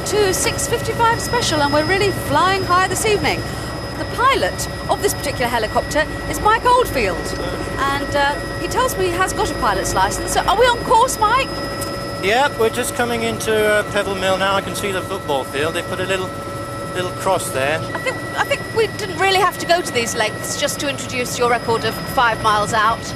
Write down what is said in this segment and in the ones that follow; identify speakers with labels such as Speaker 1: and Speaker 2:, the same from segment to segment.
Speaker 1: to 6.55 Special, and we're really flying high this evening. The pilot of this particular helicopter is Mike Oldfield, and he tells me he has got a pilot's license. So are we on course, Mike?
Speaker 2: Yep, we're just coming into Pebble Mill now. I can see the football field. They put a little cross there.
Speaker 1: I think we didn't really have to go to these lengths just to introduce your record of 5 miles out.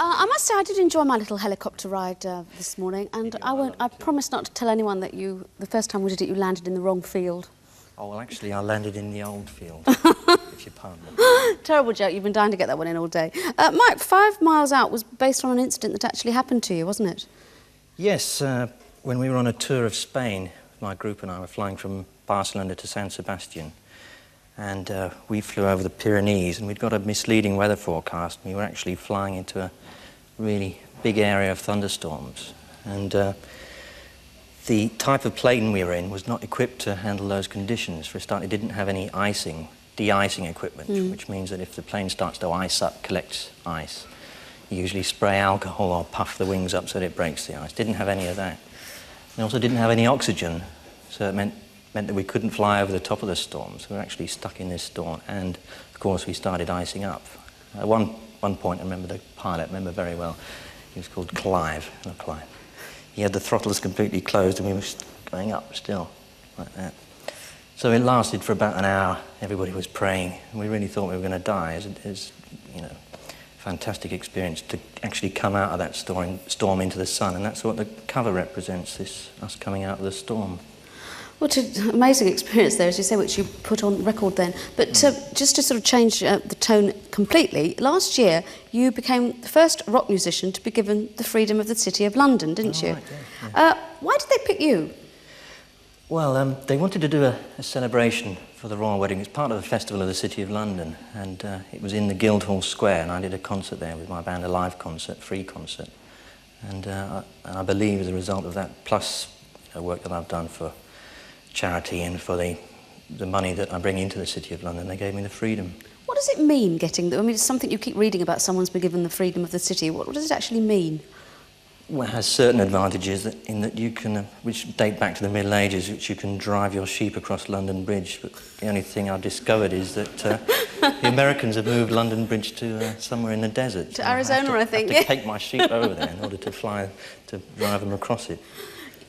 Speaker 1: I must say I did enjoy my little helicopter ride this morning, and I promise not to tell anyone that the first time we did it, you landed in the wrong field.
Speaker 2: Oh, well, actually, I landed in the Oldfield. if you pardon me.
Speaker 1: Terrible joke. You've been dying to get that one in all day. Mike, 5 Miles Out was based on an incident that actually happened to you, wasn't it?
Speaker 2: Yes, when we were on a tour of Spain, my group and I were flying from Barcelona to San Sebastian, and we flew over the Pyrenees, and we'd got a misleading weather forecast. We were actually flying into a really big area of thunderstorms, and the type of plane we were in was not equipped to handle those conditions. For a start, it didn't have any de-icing equipment, which means that if the plane starts to ice up, collects ice, you usually spray alcohol or puff the wings up so that it breaks the ice. Didn't have any of that. It also didn't have any oxygen, so it meant that we couldn't fly over the top of the storm. So we were actually stuck in this storm, and of course we started icing up. At one point, I remember the pilot, I remember very well, he was called Clive, not Clive. He had the throttles completely closed and we were going up still, like that. So it lasted for about an hour. Everybody was praying, and we really thought we were going to die. It was, you know, fantastic experience to actually come out of that storm into the sun, and that's what the cover represents, us coming out of the storm.
Speaker 1: What an amazing experience there, as you say, which you put on record then. But just to sort of change the tone completely, last year you became the first rock musician to be given the freedom of the City of London, didn't you?
Speaker 2: Right, yeah.
Speaker 1: Why did they pick you?
Speaker 2: Well, they wanted to do a celebration for the royal wedding. It's part of a festival of the City of London, and it was in the Guildhall Square, and I did a concert there with my band, a live concert, free concert. And I believe as a result of that, plus work that I've done for charity and for the money that I bring into the City of London, they gave me the freedom.
Speaker 1: What does it mean, getting I mean, it's something you keep reading about, someone's been given the freedom of the city. What does it actually mean?
Speaker 2: Well, it has certain advantages in that you can, which date back to the Middle Ages, which you can drive your sheep across London Bridge. But the only thing I've discovered is that the Americans have moved London Bridge to somewhere in the desert.
Speaker 1: To Arizona, I think.
Speaker 2: I have to take my sheep over there in order to drive them across it.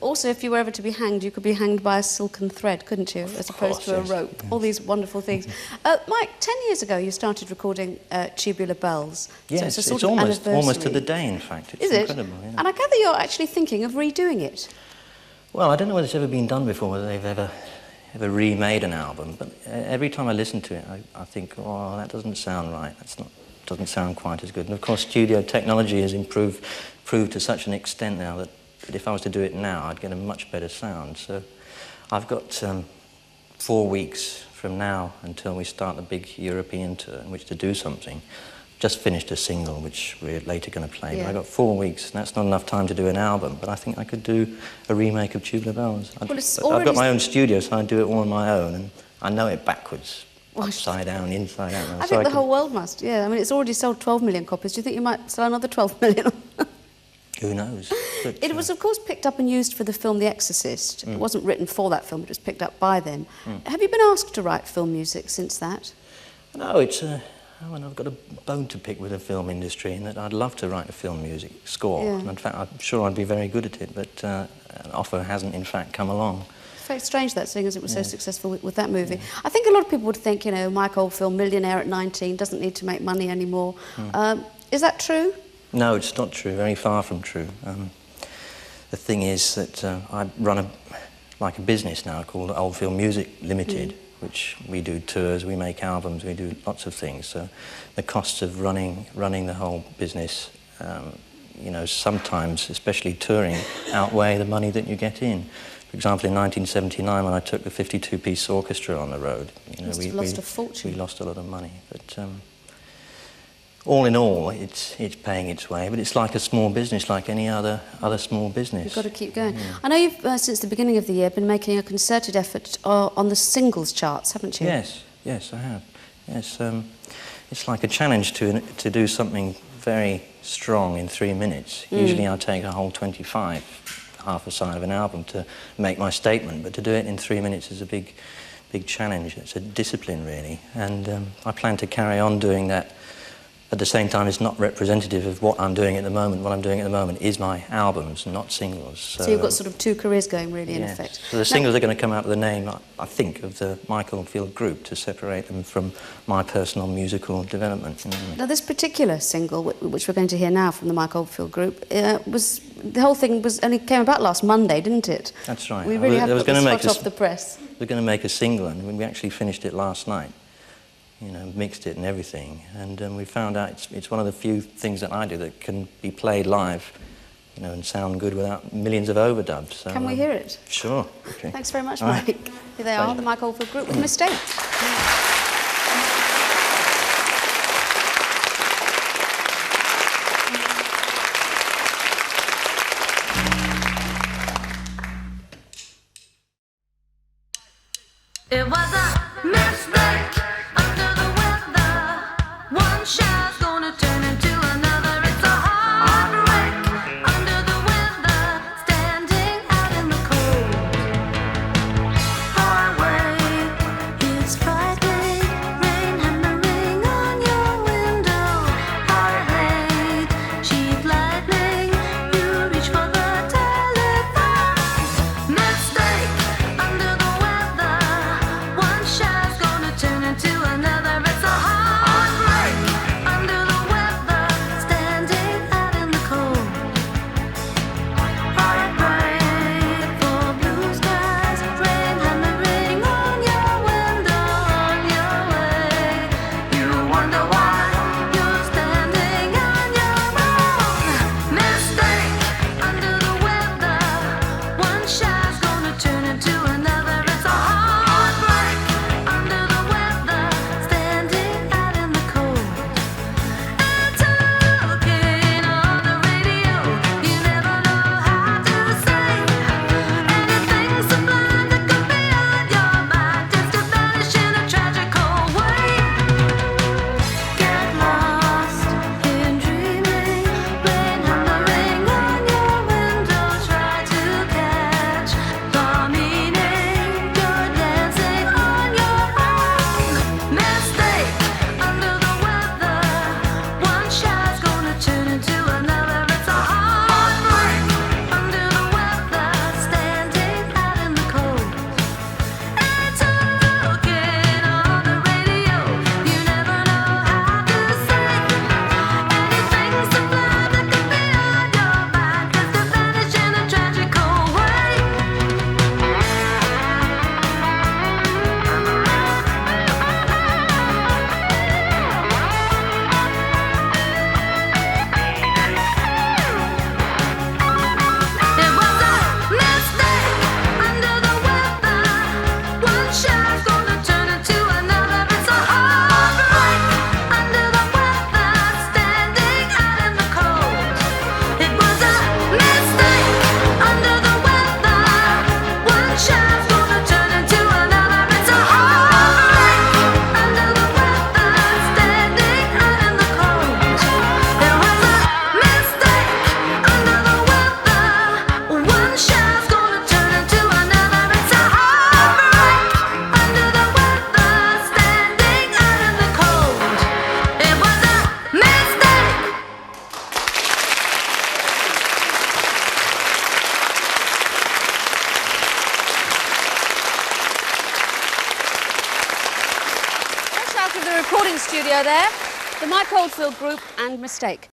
Speaker 1: Also, if you were ever to be hanged, you could be hanged by a silken thread, couldn't you, as opposed to a rope? Yes. All these wonderful things. Mike, 10 years ago you started recording Tubular Bells.
Speaker 2: Yes,
Speaker 1: so it's a sort
Speaker 2: of
Speaker 1: anniversary.
Speaker 2: almost to the day, in fact. It's incredible. Yeah.
Speaker 1: And I gather you're actually thinking of redoing it.
Speaker 2: Well, I don't know whether it's ever been done before, whether they've ever remade an album, but every time I listen to it, I think, oh, that doesn't sound right. Doesn't sound quite as good. And of course, studio technology has improved to such an extent now that if I was to do it now, I'd get a much better sound. So I've got 4 weeks from now until we start the big European tour in which to do something. Just finished a single, which we're later going to play. Yeah. But I've got 4 weeks, and that's not enough time to do an album, but I think I could do a remake of Tubular Bells.
Speaker 1: Well,
Speaker 2: I've got my own studio, so I do it all on my own, and I know it backwards. Upside down, inside out.
Speaker 1: I think the whole world must, yeah. I mean, it's already sold 12 million copies. Do you think you might sell another 12 million?
Speaker 2: Who knows? But,
Speaker 1: it was, of course, picked up and used for the film The Exorcist. It wasn't written for that film, it was picked up by them. Have you been asked to write film music since that?
Speaker 2: No, I've got a bone to pick with the film industry in that I'd love to write a film music score. Yeah. And in fact, I'm sure I'd be very good at it, but an offer hasn't, in fact, come along.
Speaker 1: It's very strange, that, seeing as it was so successful with that movie. Yeah. I think a lot of people would think, you know, Mike Oldfield, millionaire at 19, doesn't need to make money anymore. Is that true?
Speaker 2: No, it's not true, very far from true. The thing is that I run a business now called Oldfield Music Limited, which we do tours, we make albums, we do lots of things. So the costs of running the whole business, you know, sometimes, especially touring, outweigh the money that you get in. For example, in 1979, when I took the 52-piece orchestra on the road, you know, we lost a fortune. We lost a lot of money, but. All in all, it's paying its way, but it's like a small business, like any other small business.
Speaker 1: You've got to keep going. Yeah. I know you've, since the beginning of the year, been making a concerted effort on the singles charts, haven't you?
Speaker 2: Yes, I have. Yes, it's like a challenge to do something very strong in 3 minutes. Usually I take a whole 25, half a side of an album to make my statement, but to do it in 3 minutes is a big challenge. It's a discipline, really, and I plan to carry on doing that. At the same time, it's not representative of what I'm doing at the moment. What I'm doing at the moment is my albums, not singles.
Speaker 1: So you've got sort of 2 careers going, really, in effect.
Speaker 2: So the singles are going to come out with the name, I think, of the Mike Oldfield group to separate them from my personal musical development.
Speaker 1: Now, this particular single, which we're going to hear now from the Mike Oldfield group, the whole thing only came about last Monday, didn't it?
Speaker 2: That's right.
Speaker 1: We really have put this hot off the press.
Speaker 2: We're going to make a single, and we actually finished it last night. you know, mixed it and everything. And we found out it's one of the few things that I do that can be played live, you know, and sound good without millions of overdubs. So,
Speaker 1: Can we hear it?
Speaker 2: Sure. Okay.
Speaker 1: Thanks very much,
Speaker 2: All
Speaker 1: Mike.
Speaker 2: right.
Speaker 1: Here they are, the Mike Oldfield Group with Mistake.
Speaker 3: It was a mistake under the weather. One shot's gonna turn into another. It's a heartbreak under the weather. Standing out in the cold highway. It's Friday, rain hammering on your window. I hate cheap lightning. You reach for the telephone. Mistake under the weather. One shot's gonna turn into another. It's a heartbreak under the weather. Standing out in the cold. Heartbreak for blue skies. Rain hammering on your window, on your way. You wonder why you're standing on your own. Mistake under the weather. One shot's gonna turn into another. It's a heartbreak under the weather. Standing out in the cold. And talking on the radio. You never know how to say anything sublime that could be on your mind. Just to vanish in a tragical way. Get lost in dreaming. Rain hammering on your window. Try to catch the meaning. You're dancing on your own. Mistake under the weather. One shot's gonna turn into another. It's a heartbreak under the weather. Standing out in the cold. And talking on the radio. You never know how to say anything sublime that could be on your mind. Just to vanish in a tragical way. It was a mistake under the weather. One shot's gonna turn into another. It's a heartbreak under the weather. Standing out in the cold. It was a mistake under the weather. One shot's gonna turn into another. It's a heartbreak under the weather. Standing out in the cold. It was a mistake under the weather. One shot's gonna turn into another. It's a heartbreak under the weather. Standing out in the cold. It was a mistake.
Speaker 1: Fresh out of the recording studio there, the Mike Oldfield Group and Mistake.